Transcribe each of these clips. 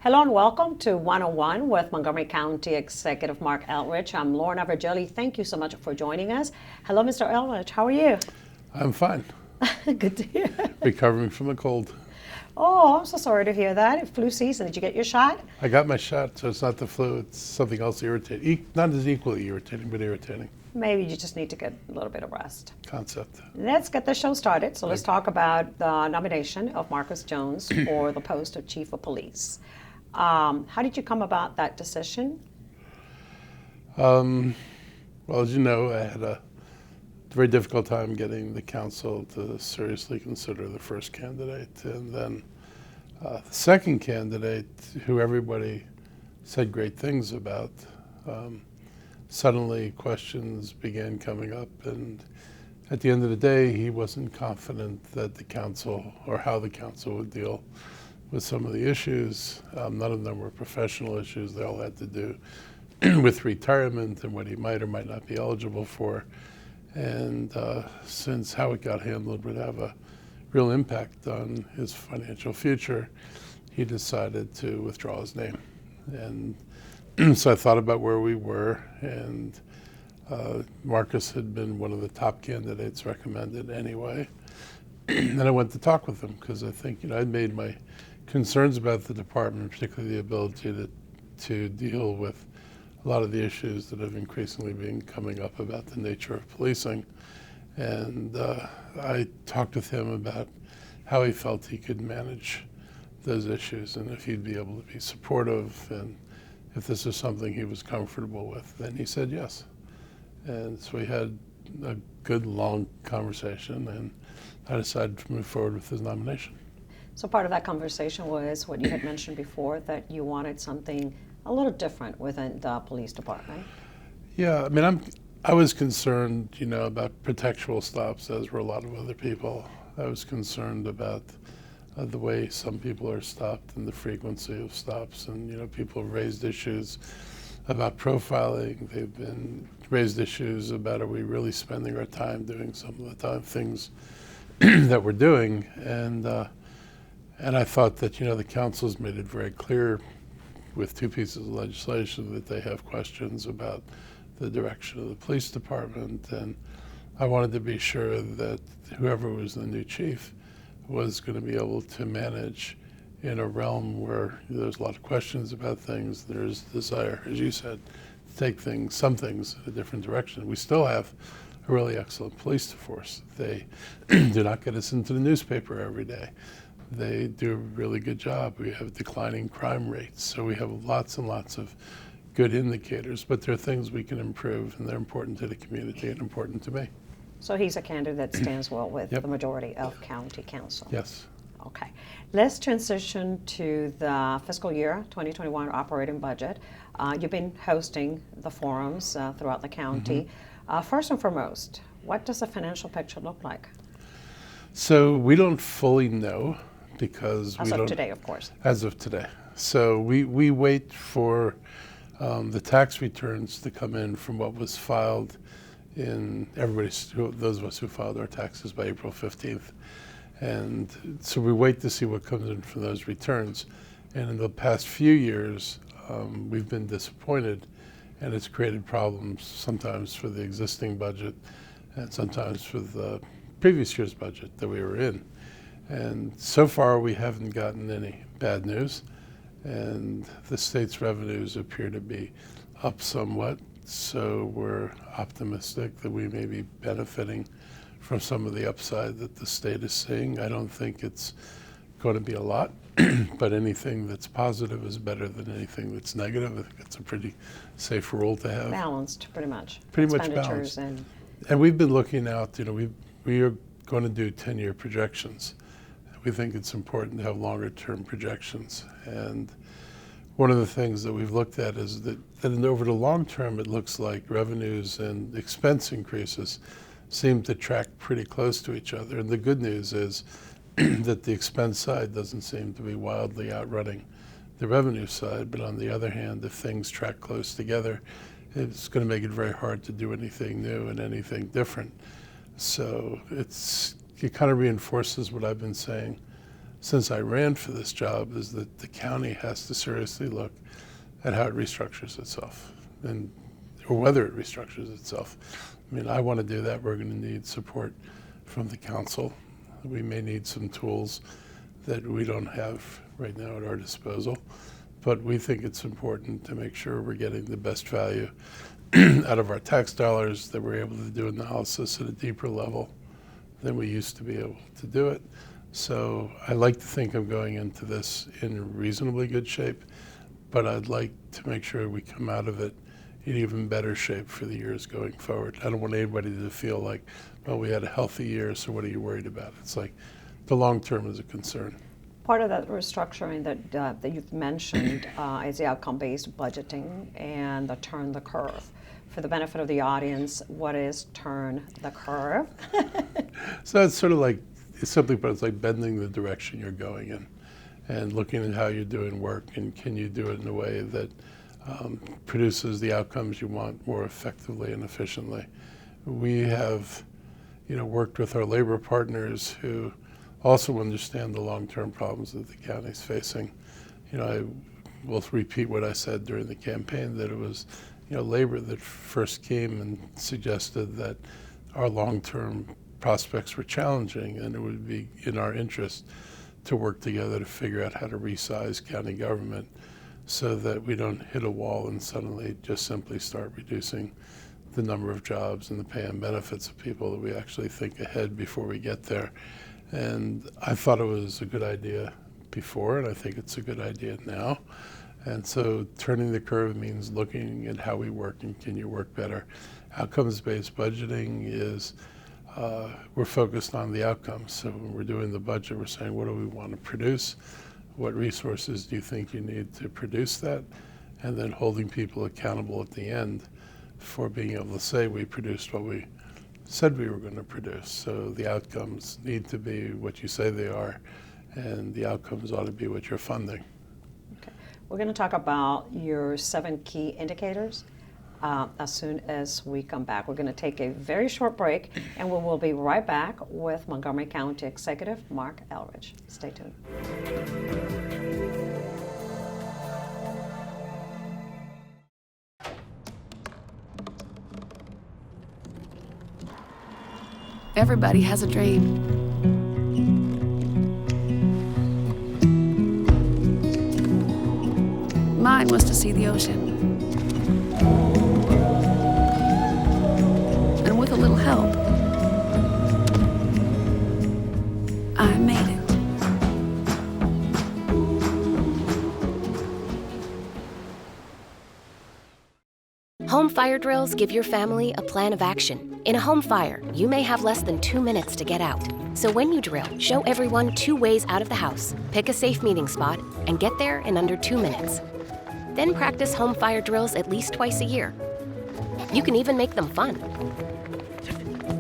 Hello and welcome to 101 with Montgomery County Executive Marc Elrich. I'm Lorna Virgili. Thank you so much for joining us. Hello, Mr. Elrich. How are you? I'm fine. Good to hear. Recovering from the cold. Oh, I'm so sorry to hear that. Flu season. Did you get your shot? I got my shot, so it's not the flu. It's something else irritating. Not as equally irritating, but irritating. Maybe you just need to get a little bit of rest. Concept. Let's get the show started. So let's talk about the nomination of Marcus Jones for the post of Chief of Police. How did you come about that decision? Well, as you know, I had a very difficult time getting the council to seriously consider the first candidate. And then the second candidate, who everybody said great things about, suddenly questions began coming up. And at the end of the day, he wasn't confident that the council or how the council would deal with some of the issues. None of them were professional issues. They all had to do with retirement and what he might or might not be eligible for. And since how it got handled would have a real impact on his financial future, he decided to withdraw his name. And so I thought about where we were, and Marcus had been one of the top candidates recommended anyway. And I went to talk with him because I think, I'd made my concerns about the department, particularly the ability to deal with a lot of the issues that have increasingly been coming up about the nature of policing. And I talked with him about how he felt he could manage those issues and if he'd be able to be supportive and if this is something he was comfortable with. Then he said yes. And so we had a good, long conversation, and I decided to move forward with his nomination. So part of that conversation was what you had mentioned before, that you wanted something a little different within the police department. Yeah, I mean, I was concerned, about protectual stops, as were a lot of other people. I was concerned about the way some people are stopped and the frequency of stops. And, people have raised issues about profiling. They've been raised issues about, are we really spending our time doing some of the time things that we're doing? And I thought that, the council's made it very clear with two pieces of legislation that they have questions about the direction of the police department. And I wanted to be sure that whoever was the new chief was going to be able to manage in a realm where there's a lot of questions about things. There's desire, as you said, to take some things in a different direction. We still have a really excellent police force. They do not get us into the newspaper every day. They do a really good job. We have declining crime rates, so we have lots and lots of good indicators, but there are things we can improve, and they're important to the community and important to me. So he's a candidate that stands well with the majority of county council. Yes. Okay. Let's transition to the fiscal year 2021 operating budget. You've been hosting the forums throughout the county. First and foremost, what does the financial picture look like? So we don't fully know because as of today, of course. As of today. So we wait for the tax returns to come in from what was filed in those of us who filed our taxes by April 15th. And so we wait to see what comes in from those returns. And in the past few years, we've been disappointed, and it's created problems sometimes for the existing budget and sometimes for the previous year's budget that we were in. And so far we haven't gotten any bad news, and the state's revenues appear to be up somewhat, so we're optimistic that we may be benefiting from some of the upside that the state is seeing. I don't think it's going to be a lot, but anything that's positive is better than anything that's negative. I think that's a pretty safe rule to have. Balanced, pretty much. Pretty much balanced. And we've been looking out, we are going to do 10-year projections. We think it's important to have longer-term projections. And one of the things that we've looked at is that over the long term, it looks like revenues and expense increases seem to track pretty close to each other. And the good news is that the expense side doesn't seem to be wildly outrunning the revenue side. But on the other hand, if things track close together, it's going to make it very hard to do anything new and anything different. So it kind of reinforces what I've been saying since I ran for this job is that the county has to seriously look at how it restructures itself, or whether it restructures itself. I mean, I want to do that. We're going to need support from the council. We may need some tools that we don't have right now at our disposal, but we think it's important to make sure we're getting the best value out of our tax dollars, that we're able to do analysis at a deeper level than we used to be able to do it. So I like to think I'm going into this in reasonably good shape, but I'd like to make sure we come out of it in even better shape for the years going forward. I don't want anybody to feel like, well, we had a healthy year, so what are you worried about? It's like the long term is a concern. Part of that restructuring that you've mentioned is the outcome-based budgeting and the turn the curve. For the benefit of the audience, what is turn the curve? So it's sort of like, it's simply put, it's like bending the direction you're going in and looking at how you're doing work, and can you do it in a way that produces the outcomes you want more effectively and efficiently. We have, worked with our labor partners who also understand the long-term problems that the county's facing. I will repeat what I said during the campaign, that it was, labor that first came and suggested that our long-term prospects were challenging, and it would be in our interest to work together to figure out how to resize county government so that we don't hit a wall and suddenly just simply start reducing the number of jobs and the pay and benefits of people, that we actually think ahead before we get there. And I thought it was a good idea before, and I think it's a good idea now. And so turning the curve means looking at how we work and can you work better. Outcomes-based budgeting is, we're focused on the outcomes. So when we're doing the budget, we're saying, what do we want to produce? What resources do you think you need to produce that? And then holding people accountable at the end for being able to say we produced what we said we were going to produce. So the outcomes need to be what you say they are, and the outcomes ought to be what you're funding. Okay. We're going to talk about your 7 key indicators as soon as we come back. We're going to take a very short break, and we will be right back with Montgomery County Executive Marc Elrich. Stay tuned. Everybody has a dream. Mine was to see the ocean. And with a little help, I made it. Home fire drills give your family a plan of action. In a home fire, you may have less than 2 minutes to get out. So when you drill, show everyone 2 ways out of the house, pick a safe meeting spot, and get there in under 2 minutes. Then practice home fire drills at least twice a year. You can even make them fun.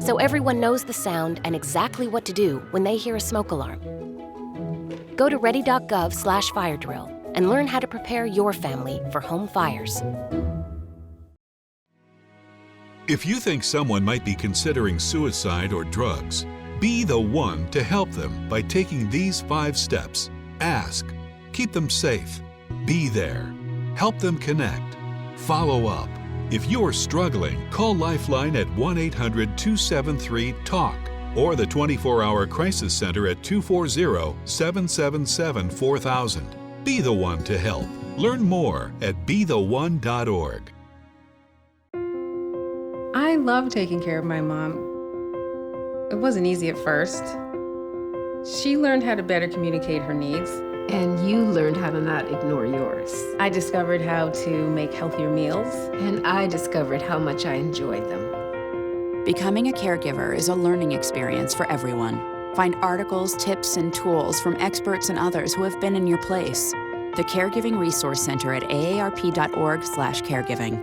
So everyone knows the sound and exactly what to do when they hear a smoke alarm. Go to ready.gov/fire drill and learn how to prepare your family for home fires. If you think someone might be considering suicide or drugs, be the one to help them by taking these 5 steps. Ask, keep them safe, be there, help them connect, follow up. If you're struggling, call Lifeline at 1-800-273-TALK or the 24-hour crisis center at 240-777-4000. Be the one to help. Learn more at betheone.org. I love taking care of my mom. It wasn't easy at first. She learned how to better communicate her needs. And you learned how to not ignore yours. I discovered how to make healthier meals. And I discovered how much I enjoyed them. Becoming a caregiver is a learning experience for everyone. Find articles, tips, and tools from experts and others who have been in your place. The Caregiving Resource Center at aarp.org/caregiving.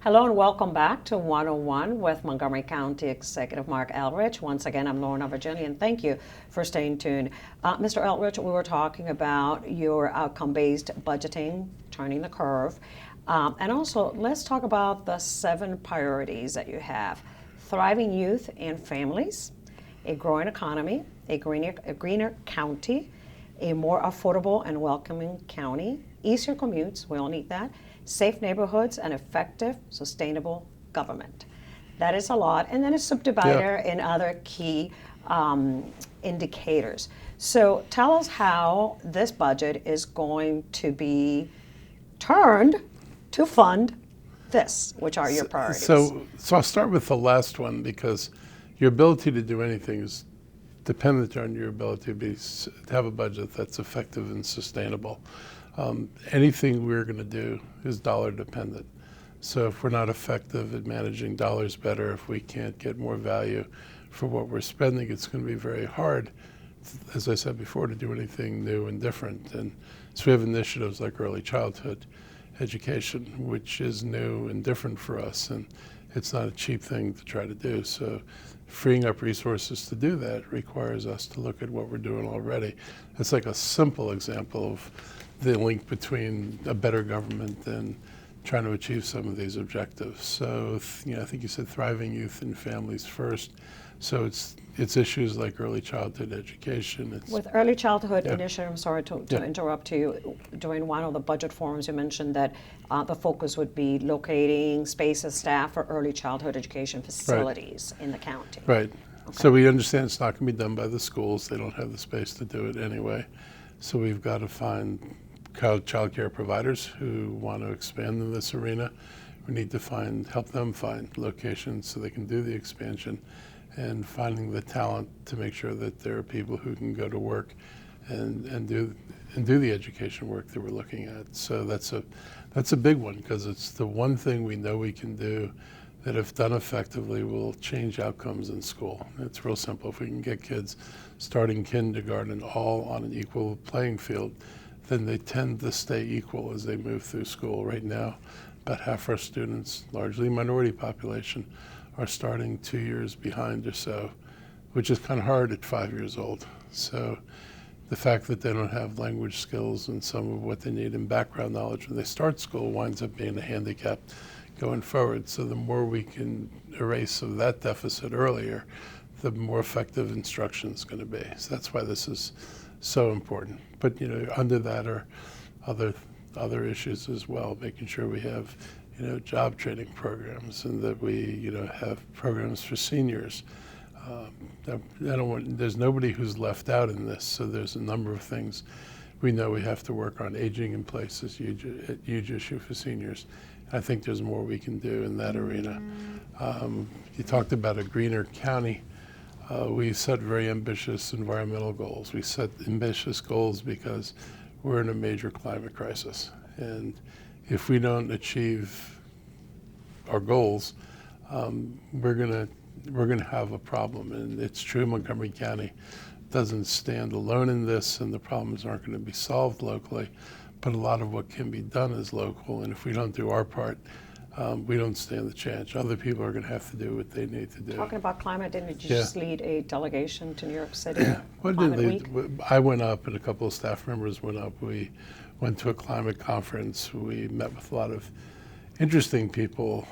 Hello and welcome back to 101 with Montgomery County Executive Marc Elrich. Once again, I'm Lorna Virgili, and thank you for staying tuned. Mr. Elrich, we were talking about your outcome-based budgeting, turning the curve. And also, let's talk about the 7 priorities that you have. Thriving youth and families, a growing economy, a greener county, a more affordable and welcoming county, easier commutes, we all need that, safe neighborhoods, and effective, sustainable government. That is a lot. And then a subdivider in other key indicators. So tell us how this budget is going to be turned to fund this, which are your priorities. So I'll start with the last one, because your ability to do anything is dependent on your ability to have a budget that's effective and sustainable. Anything we're going to do is dollar dependent. So if we're not effective at managing dollars better, if we can't get more value for what we're spending, it's going to be very hard, as I said before, to do anything new and different. And so we have initiatives like early childhood education, which is new and different for us, and it's not a cheap thing to try to do. So freeing up resources to do that requires us to look at what we're doing already. It's like a simple example of the link between a better government and trying to achieve some of these objectives. So, I think you said thriving youth and families first. So it's issues like early childhood education. With early childhood initiative, I'm sorry to interrupt you. During one of the budget forums, you mentioned that the focus would be locating spaces, staff for early childhood education facilities in the county. Right. Okay. So we understand it's not going to be done by the schools. They don't have the space to do it anyway. So we've got to find child care providers who want to expand in this arena. We need to help them find locations so they can do the expansion, and finding the talent to make sure that there are people who can go to work and do the education work that we're looking at. So that's a big one, because it's the one thing we know we can do that, if done effectively, will change outcomes in school. It's real simple. If we can get kids starting kindergarten all on an equal playing field, then they tend to stay equal as they move through school. Right now, about half our students, largely minority population, are starting 2 years behind or so, which is kind of hard at 5 years old. So the fact that they don't have language skills and some of what they need in background knowledge when they start school winds up being a handicap going forward. So the more we can erase of that deficit earlier, the more effective instruction is going to be. So that's why this is so important. But under that are other issues as well, making sure we have job training programs, and that we have programs for seniors. There's nobody who's left out in this, so there's a number of things we know we have to work on. Aging in place is a huge issue for seniors. I think there's more we can do in that arena. You talked about a greener county. We set very ambitious environmental goals. We set ambitious goals because we're in a major climate crisis. And if we don't achieve our goals, we're gonna have a problem. And it's true Montgomery County doesn't stand alone in this, and the problems aren't going to be solved locally. But a lot of what can be done is local, and if we don't do our part, we don't stand the chance. Other people are going to have to do what they need to do. Talking about climate, didn't you just lead a delegation to New York City? I went up, and a couple of staff members went up. We went to a climate conference. We met with a lot of interesting people.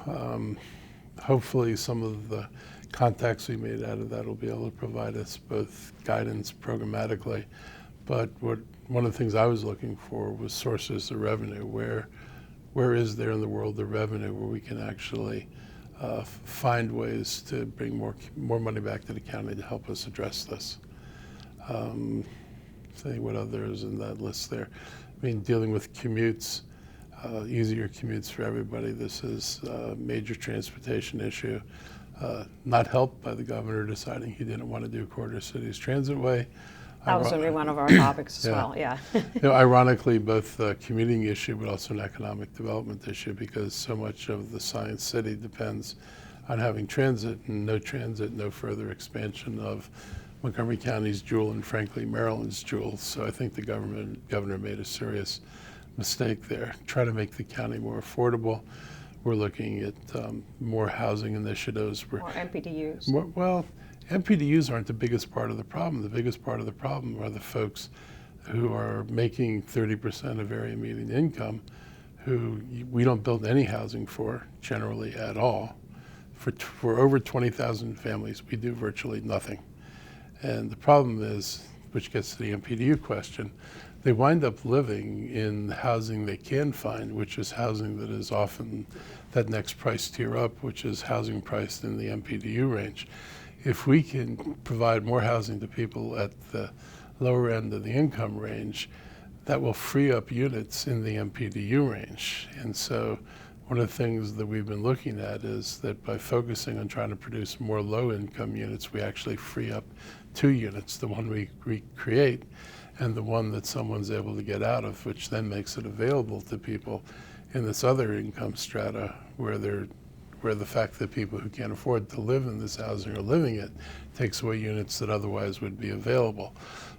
Hopefully some of the contacts we made out of that will be able to provide us both guidance programmatically. But one of the things I was looking for was sources of revenue. Where is there in the world the revenue where we can actually find ways to bring more money back to the county to help us address this? See what others in that list there. I mean, dealing with commutes, easier commutes for everybody. This is a major transportation issue, not helped by the governor deciding he didn't want to do Quarter Cities Transitway. That was really one of our topics as well, yeah. Ironically, both a commuting issue but also an economic development issue, because so much of the Science City depends on having transit, and no further expansion of Montgomery County's jewel, and frankly Maryland's jewel. So I think the governor made a serious mistake there. Try to make the county more affordable. We're looking at more housing initiatives. More MPDUs. MPDUs aren't the biggest part of the problem. The biggest part of the problem are the folks who are making 30% of area median income, who we don't build any housing for, generally at all. For over 20,000 families, we do virtually nothing. And the problem is, which gets to the MPDU question, they wind up living in housing they can find, which is housing that is often that next price tier up, which is housing priced in the MPDU range. If we can provide more housing to people at the lower end of the income range, that will free up units in the MPDU range. And so one of the things that we've been looking at is that by focusing on trying to produce more low-income units, we actually free up 2 units, the one we create and the one that someone's able to get out of, which then makes it available to people in this other income strata where the fact that people who can't afford to live in this housing are living it takes away units that otherwise would be available.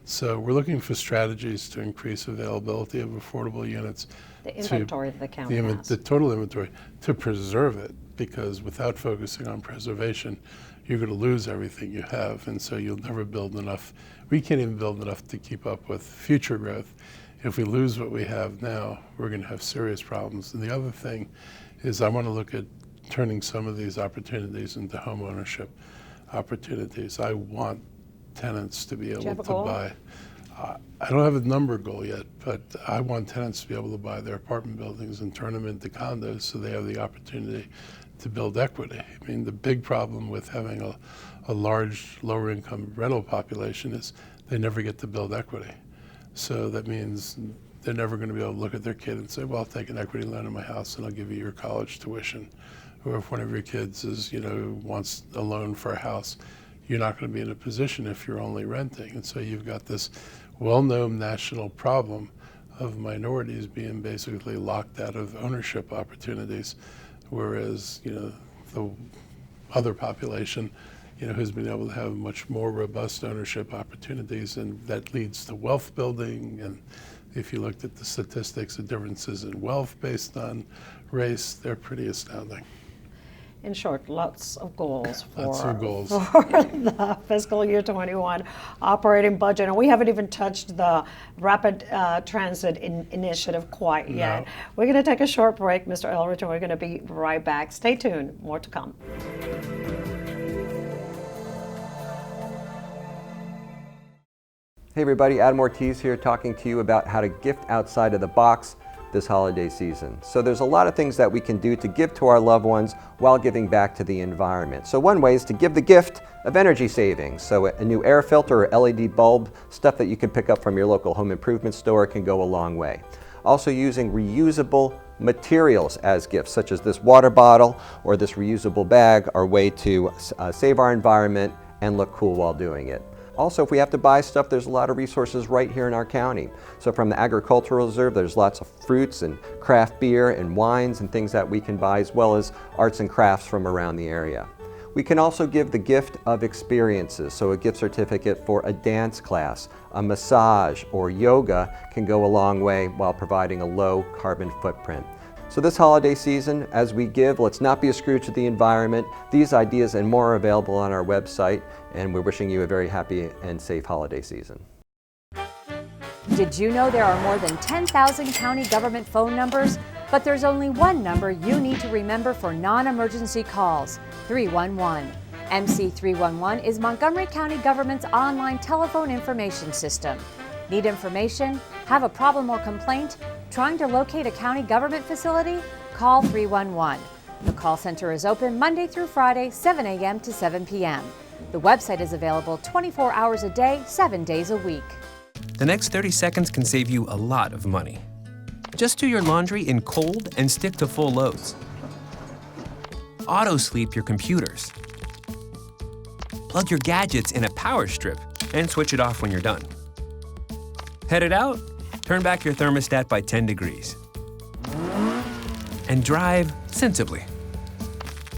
So we're looking for strategies to increase availability of affordable units. The inventory that the county has. The total inventory, to preserve it, because without focusing on preservation, you're going to lose everything you have, and so you'll never build enough. We can't even build enough to keep up with future growth. If we lose what we have now, we're going to have serious problems. And the other thing is I want to look at turning some of these opportunities into home ownership opportunities. I want tenants to be able to buy. I don't have a number goal yet, but I want tenants to be able to buy their apartment buildings and turn them into condos so they have the opportunity to build equity. I mean, the big problem with having a large lower income rental population is they never get to build equity. So that means they're never going to be able to look at their kid and say, well, I'll take an equity loan in my house and I'll give you your college tuition. Or if one of your kids is, wants a loan for a house, you're not going to be in a position if you're only renting. And so you've got this well-known national problem of minorities being basically locked out of ownership opportunities, whereas, the other population, has been able to have much more robust ownership opportunities, and that leads to wealth building. And if you looked at the statistics, the differences in wealth based on race, they're pretty astounding. In short, lots of goals for the fiscal year 21 operating budget. And we haven't even touched the rapid transit initiative quite yet. We're going to take a short break, Mr. Elrich, and we're going to be right back. Stay tuned. More to come. Hey everybody, Adam Ortiz here talking to you about how to gift outside of the box this holiday season. So there's a lot of things that we can do to give to our loved ones while giving back to the environment. So one way is to give the gift of energy savings. So a new air filter or LED bulb, stuff that you can pick up from your local home improvement store, can go a long way. Also using reusable materials as gifts, such as this water bottle or this reusable bag, are a way to save our environment and look cool while doing it. Also, if we have to buy stuff, there's a lot of resources right here in our county. So from the Agricultural Reserve, there's lots of fruits and craft beer and wines and things that we can buy, as well as arts and crafts from around the area. We can also give the gift of experiences. So a gift certificate for a dance class, a massage, or yoga can go a long way while providing a low carbon footprint. So this holiday season, as we give, let's not be a screw to the environment. These ideas and more are available on our website, and we're wishing you a very happy and safe holiday season. Did you know there are more than 10,000 county government phone numbers? But there's only one number you need to remember for non-emergency calls: 311. MC311 is Montgomery County government's online telephone information system. Need information? Have a problem or complaint? Trying to locate a county government facility? Call 311. The call center is open Monday through Friday, 7 a.m. to 7 p.m. The website is available 24 hours a day, 7 days a week. The next 30 seconds can save you a lot of money. Just do your laundry in cold and stick to full loads. Auto sleep your computers. Plug your gadgets in a power strip and switch it off when you're done. Headed out? Turn back your thermostat by 10 degrees. And drive sensibly.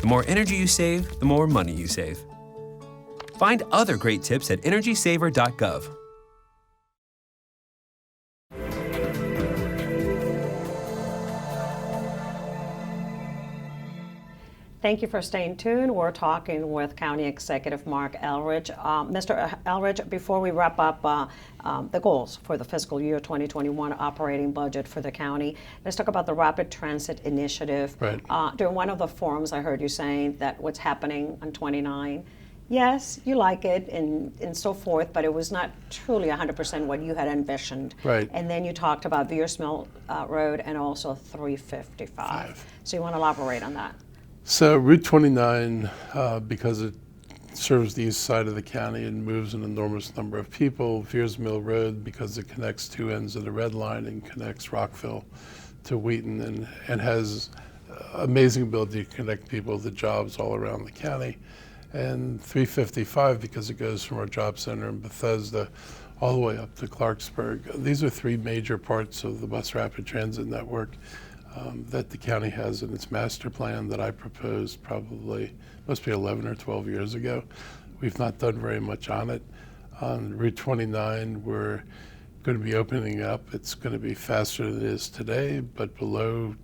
The more energy you save, the more money you save. Find other great tips at energysaver.gov. Thank you for staying tuned. We're talking with County Executive Marc Elrich. Mr. Elrich, before we wrap up the goals for the fiscal year 2021 operating budget for the county, let's talk about the Rapid Transit Initiative. Right. During one of the forums, I heard you saying that what's happening on 29, yes, you like it and so forth, but it was not truly 100% what you had envisioned. Right. And then you talked about Veers Mill Road and also 355. So you want to elaborate on that? So Route 29, because it serves the east side of the county and moves an enormous number of people. Veers Mill Road, because it connects two ends of the red line and connects Rockville to Wheaton and has amazing ability to connect people to jobs all around the county. And 355, because it goes from our job center in Bethesda all the way up to Clarksburg. These are three major parts of the bus rapid transit network that the county has in its master plan that I proposed probably, must be 11 or 12 years ago. We've not done very much on it. On Route 29, we're going to be opening up. It's going to be faster than it is today, but below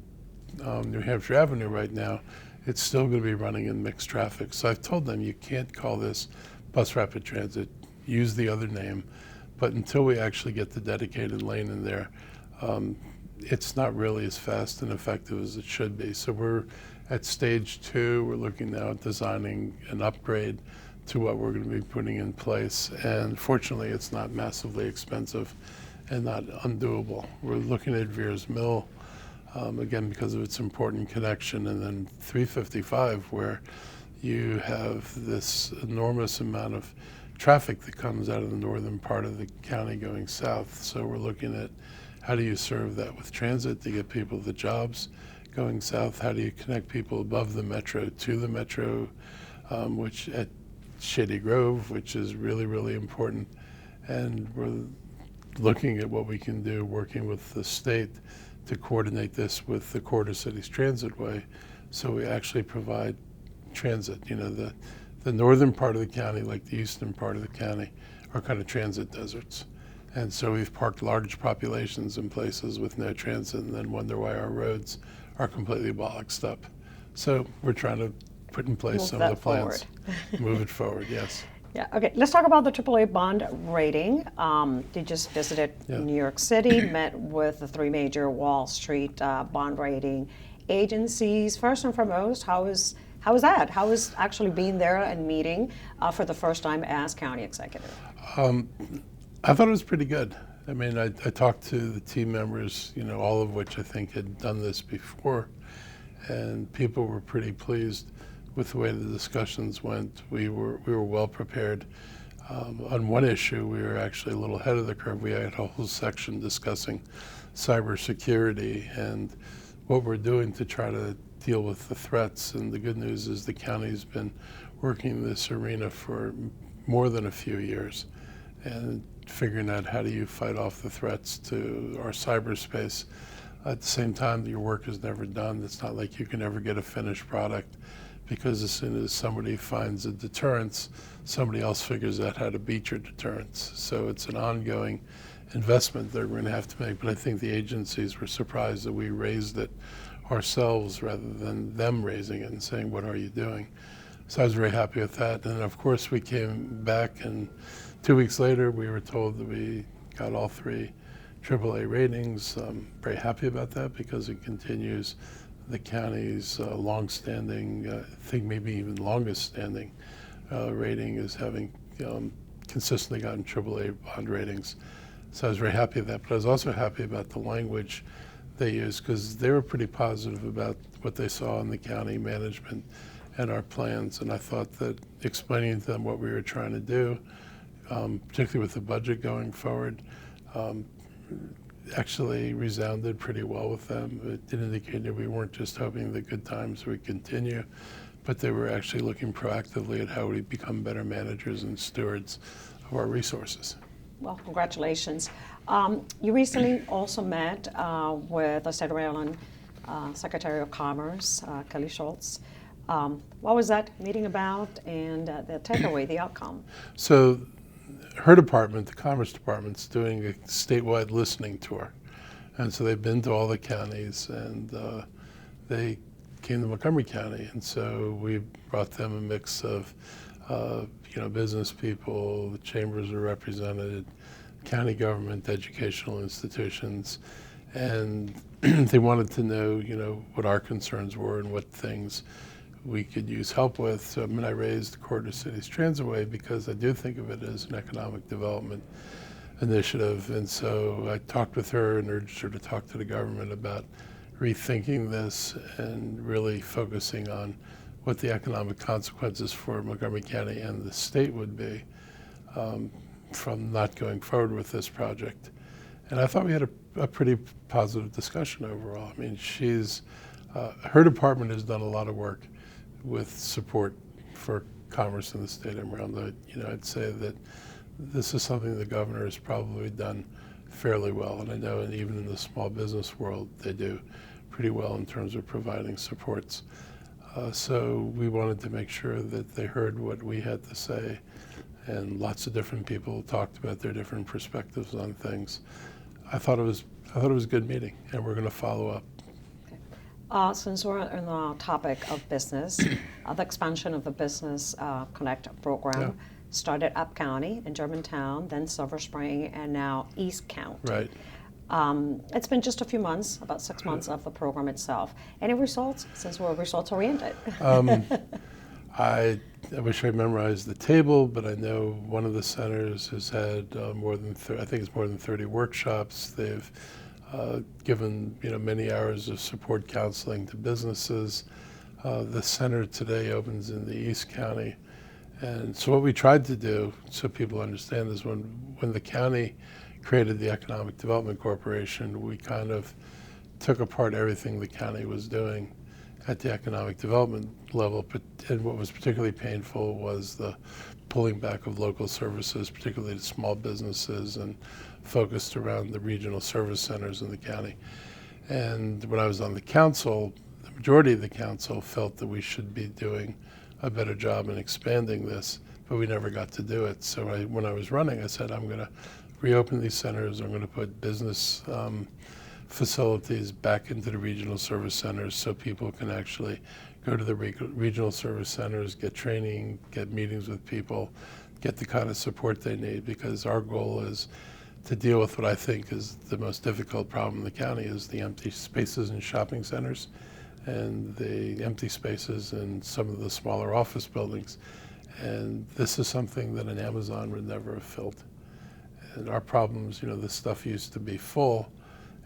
New Hampshire Avenue right now, it's still going to be running in mixed traffic. So I've told them you can't call this bus rapid transit, use the other name, but until we actually get the dedicated lane in there, it's not really as fast and effective as it should be. So we're at stage 2. We're looking now at designing an upgrade to what we're going to be putting in place. And fortunately, it's not massively expensive and not undoable. We're looking at Veers Mill, again, because of its important connection, and then 355, where you have this enormous amount of traffic that comes out of the northern part of the county going south. So we're looking at how do you serve that with transit to get people the jobs going south? How do you connect people above the metro to the metro, which at Shady Grove, which is really, really important. And we're looking at what we can do, working with the state to coordinate this with the Quarter Cities Transitway, so we actually provide transit. You know, the northern part of the county, like the eastern part of the county, are kind of transit deserts. And so we've parked large populations in places with no transit and then wonder why our roads are completely bollocksed up. So we're trying to put in place some of the plans. Move it forward, yes. Yeah, okay, let's talk about the AAA bond rating. You just visited New York City, met with the 3 major Wall Street bond rating agencies. First and foremost, how is that? How is actually being there and meeting for the first time as county executive? I thought it was pretty good. I mean, I talked to the team members, you know, all of which I think had done this before, and people were pretty pleased with the way the discussions went. We were well prepared. On one issue, we were actually a little ahead of the curve. We had a whole section discussing cybersecurity and what we're doing to try to deal with the threats. And the good news is the county's been working in this arena for more than a few years and figuring out how do you fight off the threats to our cyberspace. At the same time, your work is never done. It's not like you can ever get a finished product, because as soon as somebody finds a deterrence, somebody else figures out how to beat your deterrence. So it's an ongoing investment that we're going to have to make. But I think the agencies were surprised that we raised it ourselves rather than them raising it and saying, what are you doing? So I was very happy with that. And of course, we came back, and 2 weeks later, we were told that we got all 3 AAA ratings. I'm very happy about that because it continues the county's long-standing, I think maybe even longest-standing rating is having consistently gotten AAA bond ratings. So I was very happy with that. But I was also happy about the language they used, because they were pretty positive about what they saw in the county management and our plans. And I thought that explaining to them what we were trying to do, particularly with the budget going forward, actually resounded pretty well with them. It did indicate that we weren't just hoping the good times would continue, but they were actually looking proactively at how we become better managers and stewards of our resources. Well, congratulations. You recently also met with the State of Maryland Secretary of Commerce, Kelly Schultz. What was that meeting about, and the takeaway, the outcome? So her department, the Commerce Department's doing a statewide listening tour. And so they've been to all the counties, and they came to Montgomery County, and so we brought them a mix of business people, the chambers are represented, county government, educational institutions, and they wanted to know, what our concerns were and what things we could use help with. So I raised the Corridor Cities Transitway because I do think of it as an economic development initiative, and so I talked with her and urged her to talk to the government about rethinking this and really focusing on what the economic consequences for Montgomery County and the state would be from not going forward with this project. And I thought we had a pretty positive discussion overall. Her department has done a lot of work with support for commerce in the state and around the, I'd say that this is something the governor has probably done fairly well. And I know, and even in the small business world, they do pretty well in terms of providing supports. So we wanted to make sure that they heard what we had to say, and lots of different people talked about their different perspectives on things. I thought it was a good meeting, and we're going to follow up. Since we're on the topic of business, the expansion of the Business Connect program started up county in Germantown, then Silver Spring, and now East County. Right. It's been just a few months, about 6 months of the program itself. Any results, since we're results oriented? I wish I memorized the table, but I know one of the centers has had more than 30 workshops. They've given many hours of support counseling to businesses. The center today opens in the East County, and so what we tried to do, so people understand, is when the county created the Economic Development Corporation, we kind of took apart everything the county was doing at the economic development level, and what was particularly painful was the pulling back of local services, particularly to small businesses, and focused around the regional service centers in the county. And when I was on the council, the majority of the council felt that we should be doing a better job in expanding this, but we never got to do it. So when I was running, I said, I'm going to reopen these centers. I'm going to put business facilities back into the regional service centers so people can actually go to the regional service centers, get training, get meetings with people, get the kind of support they need, because our goal is to deal with what I think is the most difficult problem in the county, is the empty spaces in shopping centers and the empty spaces in some of the smaller office buildings. And this is something that an Amazon would never have filled. And our problems, this stuff used to be full,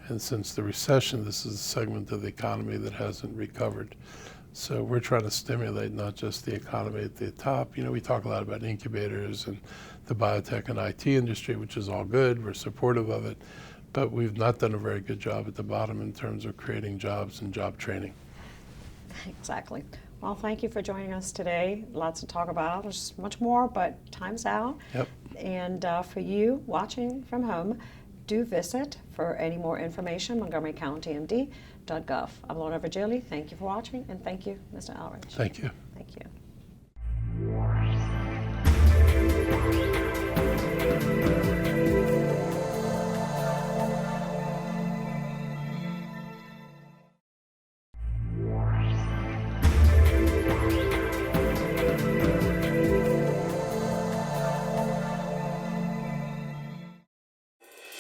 and since the recession, this is a segment of the economy that hasn't recovered. So we're trying to stimulate not just the economy at the top. We talk a lot about incubators and the biotech and IT industry, which is all good. We're supportive of it, but we've not done a very good job at the bottom in terms of creating jobs and job training. Exactly. Well, thank you for joining us today. Lots to talk about. There's much more, but time's out. Yep. And for you watching from home, do visit for any more information, montgomerycountymd.gov. I'm Lorna Virgili. Thank you for watching, and thank you, Mr. Elrich. Thank you. Thank you.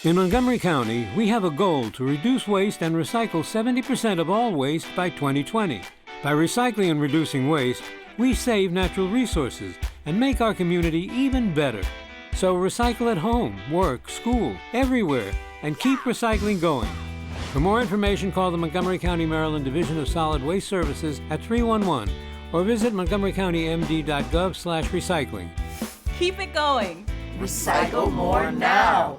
In Montgomery County, we have a goal to reduce waste and recycle 70% of all waste by 2020. By recycling and reducing waste, we save natural resources and make our community even better. So recycle at home, work, school, everywhere, and keep recycling going. For more information, call the Montgomery County, Maryland Division of Solid Waste Services at 311 or visit montgomerycountymd.gov/recycling. Keep it going. Recycle more now.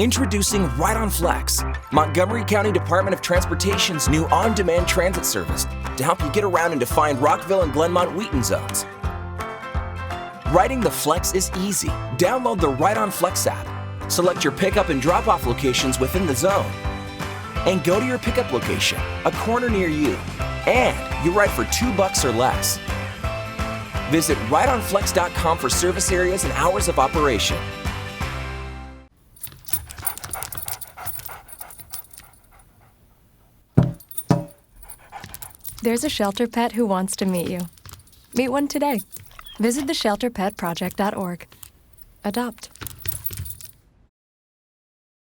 Introducing Ride on Flex, Montgomery County Department of Transportation's new on-demand transit service to help you get around and define Rockville and Glenmont-Wheaton zones. Riding the Flex is easy. Download the Ride on Flex app. Select your pickup and drop-off locations within the zone. And go to your pickup location, a corner near you. And you ride for $2 or less. Visit rideonflex.com for service areas and hours of operation. There's a shelter pet who wants to meet you. Meet one today. Visit theshelterpetproject.org. Adopt.